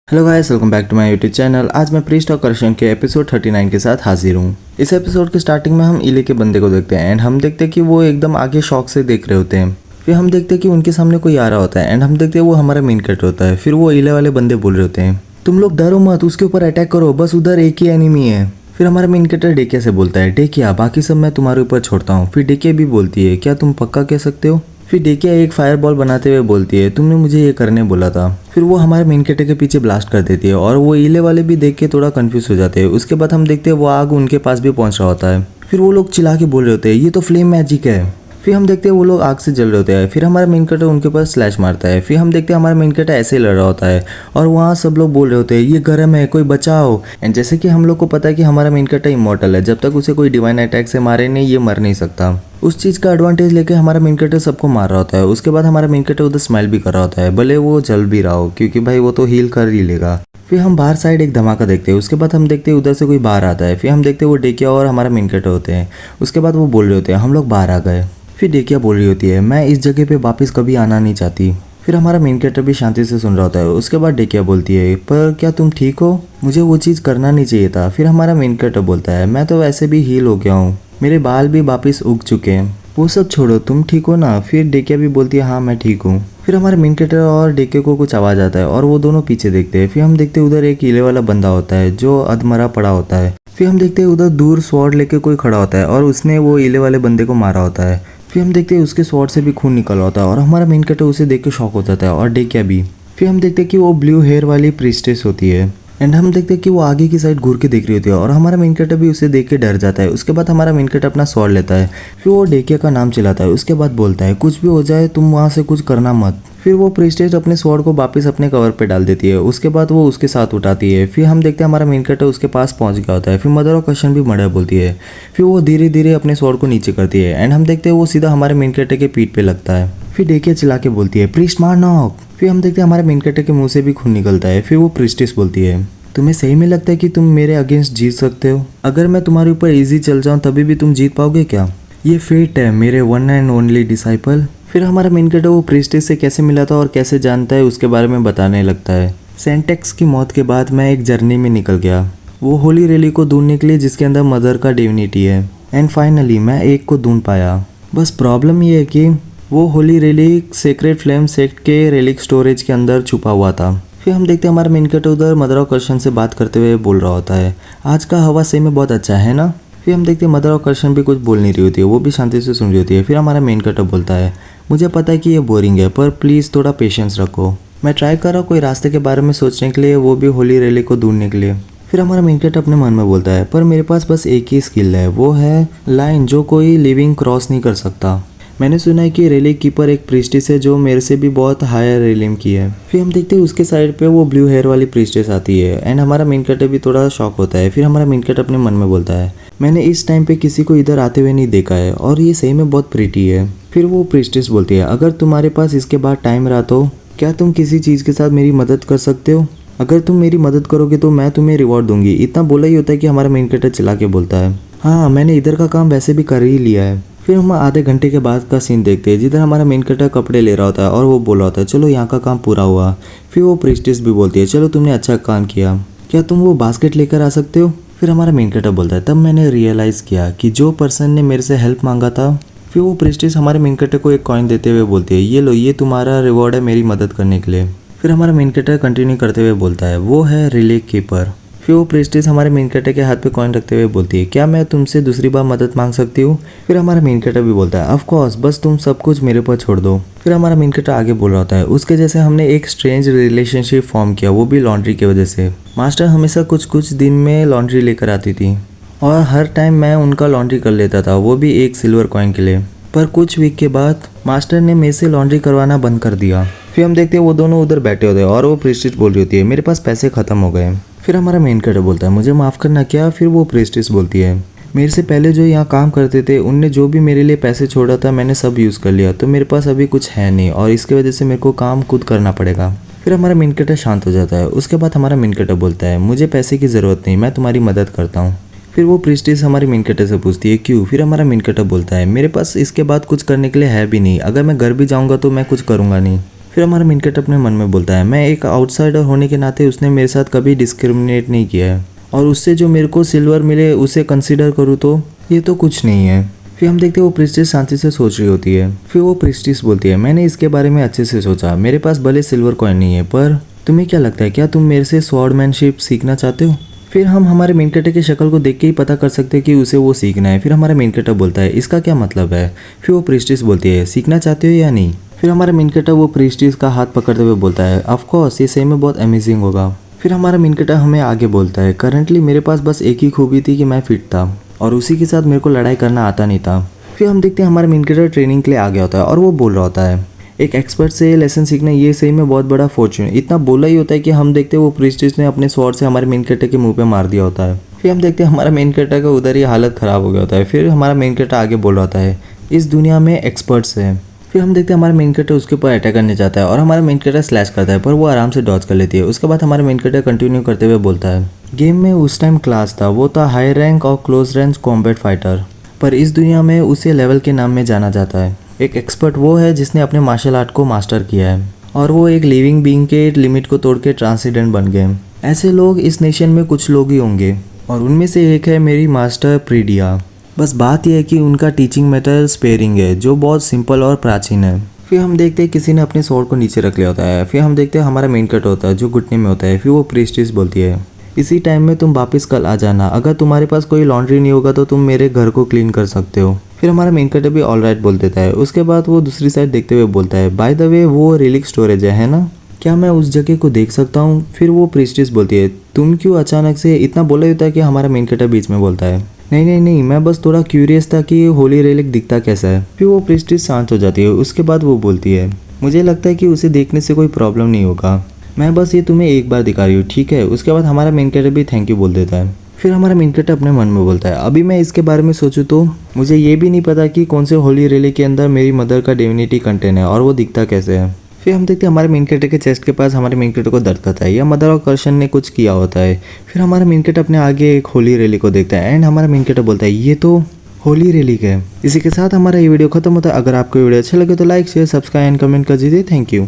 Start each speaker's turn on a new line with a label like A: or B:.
A: Hello guys, welcome back to my YouTube channel. आज मैं priest of Karshan के episode 39 के साथ हाजिर हूँ। इस एपिसोड के स्टार्टिंग में हम इले के बंदे को देखते हैं एंड हम देखते हैं कि वो एकदम आगे शौक से देख रहे होते हैं। फिर हम देखते हैं कि उनके सामने कोई आ रहा होता है एंड हम देखते हैं वो हमारा मेन कैरेक्टर होता है। फिर वो इले वाले बंदे बोल रहे होते हैं, तुम लोग डरो मत, उसके ऊपर अटैक करो, बस उधर एक ही एनिमी है। फिर हमारा मेन कैरेक्टर डेकिया से बोलता है, डेकिया बाकी सब मैं तुम्हारे ऊपर छोड़ता हूँ। फिर डेकिया भी बोलती है, क्या तुम पक्का कह सकते हो? फिर डेकिया एक फायर बॉल बनाते हुए बोलती है, तुमने मुझे ये करने बोला था। फिर वो हमारे मेन कैरेक्टर के पीछे ब्लास्ट कर देती है और वो इले वाले भी देख के थोड़ा कंफ्यूज हो जाते हैं। उसके बाद हम देखते हैं वो आग उनके पास भी पहुंच रहा होता है। फिर वो लोग चिल्ला के बोल रहे होते हैं, ये तो फ्लेम मैजिक है। फिर हम देखते हैं वो लोग आग से जल रहे होते हैं। फिर हमारा मेन कैरेक्टर उनके ऊपर स्लैश मारता है। फिर हम देखते हैं हमारा मेन कैरेक्टर ऐसे ही लड़ रहा होता है और वहाँ सब लोग बोल रहे होते हैं, ये गर्म है, कोई बचाओ। एंड जैसे कि हम लोग को पता है कि हमारा मेन कैरेक्टर इमॉर्टल है, जब तक उसे कोई डिवाइन अटैक से मारे नहीं ये मर नहीं सकता। उस चीज़ का एडवांटेज लेके हमारा मेन कैरेक्टर सबको मार रहा होता है। उसके बाद हमारा मेन कैरेक्टर उधर स्माइल भी कर रहा होता है, भले वो जल भी रहा हो, क्योंकि भाई वो तो हील कर ही लेगा। फिर हम बाहर साइड एक धमाका देखते हैं। उसके बाद हम देखते हैं उधर से कोई बाहर आता है। फिर हम देखते हैं वो डेकिया और हमारा मेन कैरेक्टर होते हैं। उसके बाद वो बोल रहे होते हैं, हम लोग बाहर आ गए। फिर डेकिया बोल रही होती है, मैं इस जगह पे वापस कभी आना नहीं चाहती। फिर हमारा मेन कैरेक्टर भी शांति से सुन रहा होता है। उसके बाद डेकिया बोलती है, पर क्या तुम ठीक हो? मुझे वो चीज़ करना नहीं चाहिए था। फिर हमारा मेन कैरेक्टर बोलता है, मैं तो वैसे भी हील हो गया हूँ, मेरे बाल भी वापस उग चुके हैं, वो सब छोड़ो, तुम ठीक हो ना? फिर डेकिया भी बोलती है, हाँ मैं ठीक हूँ। फिर हमारे मेन कैरेक्टर और डेकिया को कुछ आवाज़ आता है और वो दोनों पीछे देखते हैं। फिर हम देखते हैं उधर एक हीले वाला बंदा होता है जो अधमरा पड़ा होता है। फिर हम देखते हैं उधर दूर स्वॉर्ड लेके कोई खड़ा होता है और उसने वो हीले वाले बंदे को मारा होता है। फिर हम देखते हैं उसके स्वॉर्ड से भी खून निकल रहा होता है और हमारा मेन कैरेक्टर उसे देख के शॉक हो जाता है और डेकिया भी। फिर हम देखते हैं कि वो ब्लू हेयर वाली प्रीस्टेस होती है एंड हम देखते हैं कि वो आगे की साइड घूर के देख रही होती है और हमारा मेन कैरेक्टर भी उसे देख के डर जाता है। उसके बाद हमारा मेन कैरेक्टर अपना स्वॉर्ड लेता है। फिर वो डेकिया का नाम चिल्लाता है। उसके बाद बोलता है, कुछ भी हो जाए तुम वहाँ से कुछ करना मत। फिर वो प्रीस्टेस अपने स्वॉर्ड को वापस अपने कवर पे डाल देती है। उसके बाद वो उसके साथ उठाती है। फिर हम देखते हैं हमारा मेन कैरेक्टर उसके पास पहुंच गया होता है। फिर मदर ऑफ कर्शन भी मर्डर बोलती है। फिर वो धीरे धीरे अपने स्वॉर्ड को नीचे करती है एंड हम देखते हैं वो सीधा हमारे मेन कैरेक्टर के पीठ पे लगता है। फिर डेकिया चिल्ला के बोलती है, प्रीस्ट मार नॉक। फिर हम देखते हैं हमारे मेन कैरेक्टर के मुंह से भी खून निकलता है। फिर वो प्रीस्टेस बोलती है, तुम्हें सही में लगता है कि तुम मेरे अगेंस्ट जीत सकते हो? अगर मैं तुम्हारे ऊपर इजी चल जाऊं तभी भी तुम जीत पाओगे क्या? ये फेट है मेरे वन एंड ओनली डिसाइपल। फिर हमारा मेन कैरेक्टर वो प्रीस्टेस से कैसे मिला था और कैसे जानता है उसके बारे में बताने लगता है। सेंटेक्स की मौत के बाद मैं एक जर्नी में निकल गया, वो होली रेली को ढूंढने के लिए जिसके अंदर मदर का डिविनिटी है। एंड फाइनली मैं एक को ढूंढ पाया। बस प्रॉब्लम ये है कि वो holy relic sacred flame sect के रेलिक स्टोरेज के अंदर छुपा हुआ था। फिर हम देखते हैं हमारा मेन कैरेक्टर उधर मदर ऑफ कर्शन से बात करते हुए बोल रहा होता है, आज का हवा सही में बहुत अच्छा है ना? फिर हम देखते हैं मदर ऑफ कर्शन भी कुछ बोल नहीं रही होती है, वो भी शांति से सुन रही होती है। फिर हमारा मेन कैरेक्टर बोलता है, मुझे पता है कि ये बोरिंग है पर प्लीज़ थोड़ा पेशेंस रखो, मैं ट्राई कर रहा हूँ कोई रास्ते के बारे में सोचने के लिए, वो भी होली रेली को ढूंढने के लिए। फिर हमारा मेन कैरेक्टर अपने मन में बोलता है, पर मेरे पास बस एक ही स्किल है, वो है लाइन जो कोई लिविंग क्रॉस नहीं कर सकता। मैंने सुना है कि रेलिक कीपर एक प्रीस्टेस है जो मेरे से भी बहुत हायर रेलिम की है। फिर हम देखते हैं उसके साइड पे वो ब्लू हेयर वाली प्रीस्टेस आती है एंड हमारा मेन कैरेक्टर भी थोड़ा शॉक होता है। फिर हमारा मेन कैरेक्टर अपने मन में बोलता है, मैंने इस टाइम पे किसी को इधर आते हुए नहीं देखा है और ये सही में बहुत प्रीटी है। फिर वो प्रीस्टेस बोलती है, अगर तुम्हारे पास इसके बाद टाइम रहा तो क्या तुम किसी चीज़ के साथ मेरी मदद कर सकते हो? अगर तुम मेरी मदद करोगे तो मैं तुम्हें रिवॉर्ड दूंगी। इतना बोला ही होता है कि हमारा मेन कैरेक्टर चिल्ला के बोलता है, हाँ मैंने इधर का काम वैसे भी कर ही लिया है। फिर हम आधे घंटे के बाद का सीन देखते हैं जिधर हमारा मेन कैरेक्टर कपड़े ले रहा होता है और वो बोल रहा होता है, चलो यहाँ का काम पूरा हुआ। फिर वो प्रीस्टेस भी बोलती है, चलो तुमने अच्छा काम किया, क्या तुम वो बास्केट लेकर आ सकते हो? फिर हमारा मेन कैरेक्टर बोलता है, तब मैंने रियलाइज़ किया कि जो पर्सन ने मेरे से हेल्प मांगा था। फिर वो प्रीस्टेस हमारे मेन कैरेक्टर को एक कॉइन देते हुए बोलती है, ये लो, ये तुम्हारा रिवॉर्ड है मेरी मदद करने के लिए। फिर हमारा मेन कैरेक्टर कंटिन्यू करते हुए बोलता है, वो है रिले कीपर। फिर वो प्रीस्टेस हमारे मेन कैरेक्टर के हाथ पे कॉइन रखते हुए बोलती है, क्या मैं तुमसे दूसरी बार मदद मांग सकती हूँ? फिर हमारा मेन कैरेक्टर भी बोलता है, ऑफ कोर्स, बस तुम सब कुछ मेरे पर छोड़ दो। फिर हमारा मेन कैरेक्टर आगे बोल रहा होता है, उसके जैसे हमने एक स्ट्रेंज रिलेशनशिप फॉर्म किया, वो भी लॉन्ड्री की वजह से। मास्टर हमेशा कुछ कुछ दिन में लॉन्ड्री लेकर आती थी और हर टाइम मैं उनका लॉन्ड्री कर लेता था, वो भी एक सिल्वर कॉइन के लिए। पर कुछ वीक के बाद मास्टर ने मेरे से लॉन्ड्री करवाना बंद कर दिया। फिर हम देखते हैं वो दोनों उधर बैठे होते हैं और वो प्रीस्टेस बोल रही होती है, मेरे पास पैसे ख़त्म हो गए। फिर हमारा मेन कैरेक्टर बोलता है, मुझे माफ़ करना क्या? फिर वो प्रीस्टेस बोलती है, मेरे से पहले जो यहाँ काम करते थे उनने जो भी मेरे लिए पैसे छोड़ा था मैंने सब यूज़ कर लिया, तो मेरे पास अभी कुछ है नहीं और इसकी वजह से मेरे को काम खुद करना पड़ेगा। फिर हमारा मेन कैरेक्टर शांत हो जाता है। उसके बाद हमारा मेन कैरेक्टर बोलता है, मुझे पैसे की ज़रूरत नहीं, मैं तुम्हारी मदद करता हूँ। फिर वो प्रीस्टेस हमारे मेन कैरेक्टर से पूछती है, क्यों? फिर हमारा मेन कैरेक्टर बोलता है, मेरे पास इसके बाद कुछ करने के लिए है भी नहीं, अगर मैं घर भी जाऊँगा तो मैं कुछ करूँगा नहीं। फिर हमारा मेन कैरेक्टर अपने मन में बोलता है मैं एक आउटसाइडर होने के नाते उसने मेरे साथ कभी डिस्क्रिमिनेट नहीं किया है और उससे जो मेरे को सिल्वर मिले उसे कंसिडर करूँ तो ये तो कुछ नहीं है। फिर हम देखते हैं वो प्रिस्टिस शांति से सोच रही होती है। फिर वो प्रिस्टिस बोलती है मैंने इसके बारे में अच्छे से सोचा, मेरे पास भले सिल्वर कॉइन नहीं है पर तुम्हें क्या लगता है, क्या तुम मेरे से स्वॉर्डमैनशिप सीखना चाहते हो? फिर हम हमारे मेन कैरेक्टर की शक्ल को देख के ही पता कर सकते हैं कि उसे वो सीखना है। फिर हमारा मेन कैरेक्टर बोलता है इसका क्या मतलब है? फिर वो प्रिस्टिस बोलती है सीखना चाहते हो या नहीं? फिर हमारा मेन कैरेक्टर वो प्रिस्टिस का हाथ पकड़ते हुए बोलता है ऑफ कोर्स, ये सही में बहुत अमेजिंग होगा। फिर हमारा मेन कैरेक्टर हमें आगे बोलता है करंटली मेरे पास बस एक ही खूबी थी कि मैं फिट था और उसी के साथ मेरे को लड़ाई करना आता नहीं था। फिर हम देखते हैं हमारा मेन कैरेक्टर ट्रेनिंग के लिए आ गया होता है और वो बोल रहा होता है एक एक्सपर्ट से लेसन सीखना ये सही में बहुत बड़ा फॉर्चून। इतना बोला ही होता है कि हम देखते हैं वो प्रिस्टिस ने अपने स्वॉर्ड से हमारे मेन कैरेक्टर के मुंह पे मार दिया होता है। फिर हम देखते हैं हमारा मेन कैरेक्टर का उधर ही हालत ख़राब हो गया होता है। फिर हमारा मेन कैरेक्टर आगे बोल रहा होता है इस दुनिया में एक्सपर्ट्स है। फिर हम देखते हैं हमारा मेन कैरेक्टर उसके ऊपर अटैक करने जाता है और हमारा मेन कैरेक्टर स्लैश करता है पर वो आराम से डॉज कर लेती है। उसके बाद हमारा मेन कैरेक्टर कंटिन्यू करते हुए बोलता है गेम में उस टाइम क्लास था, वो था हाई रैंक और क्लोज रेंज कॉम्बैट फाइटर, पर इस दुनिया में उसे लेवल के नाम में जाना जाता है। एक एक्सपर्ट वो है जिसने अपने मार्शल आर्ट को मास्टर किया है और वो एक लिविंग बीइंग के लिमिट को तोड़ के ट्रांसेंडेंट बन गए। ऐसे लोग इस नेशन में कुछ लोग ही होंगे और उनमें से एक है मेरी मास्टर प्रीडिया। बस बात यह है कि उनका टीचिंग मेथड स्पेयरिंग है जो बहुत सिंपल और प्राचीन है। फिर हम देखते हैं किसी ने अपने स्वॉर्ड को नीचे रख लिया होता है। फिर हम देखते हैं हमारा मेन कैरेक्टर होता है जो घुटने में होता है। फिर वो प्रिस्टिस बोलती है इसी टाइम में तुम वापस कल आ जाना, अगर तुम्हारे पास कोई लॉन्ड्री नहीं होगा तो तुम मेरे घर को क्लीन कर सकते हो। फिर हमारा मेन कैरेक्टर भी ऑल राइट बोल देता है। उसके बाद वो दूसरी साइड देखते हुए बोलता है बाय द वे वो रिलिक स्टोरेज है ना, क्या मैं उस जगह को देख सकता हूँ? फिर वो प्रिस्टिस बोलती है तुम क्यों अचानक से, इतना बोला ही होता है कि हमारा मेन कैरेक्टर बीच में बोलता है नहीं मैं बस थोड़ा क्यूरियस था कि होली रेलिक दिखता कैसा है। फिर वो प्रिस्टिस शांत हो जाती है। उसके बाद वो बोलती है मुझे लगता है कि उसे देखने से कोई प्रॉब्लम नहीं होगा, मैं बस ये तुम्हें एक बार दिखा रही हूँ, ठीक है? उसके बाद हमारा मेन कैरेक्टर भी थैंक यू बोल देता है। फिर हमारा मेन कैरेक्टर अपने मन में बोलता है अभी मैं इसके बारे में सोचूं तो मुझे ये भी नहीं पता कि कौन से होली रेली के अंदर मेरी मदर का डिविनिटी कंटेंट है और वो दिखता कैसे है। फिर हम देखते हैं हमारे मेन कैरेक्टर के चेस्ट के पास हमारे मेन कैरेक्टर को दर्द करता है या मदर और कर्शन ने कुछ किया होता है। फिर हमारा मेन कैरेक्टर अपने आगे एक होली रैली को देखता है एंड हमारा मेन कैरेक्टर बोलता है ये तो होली रैली है। इसी के साथ हमारा ये वीडियो खत्म होता है। अगर आपको वीडियो अच्छा लगे तो like share subscribe and comment कर दीजिए। Thank you.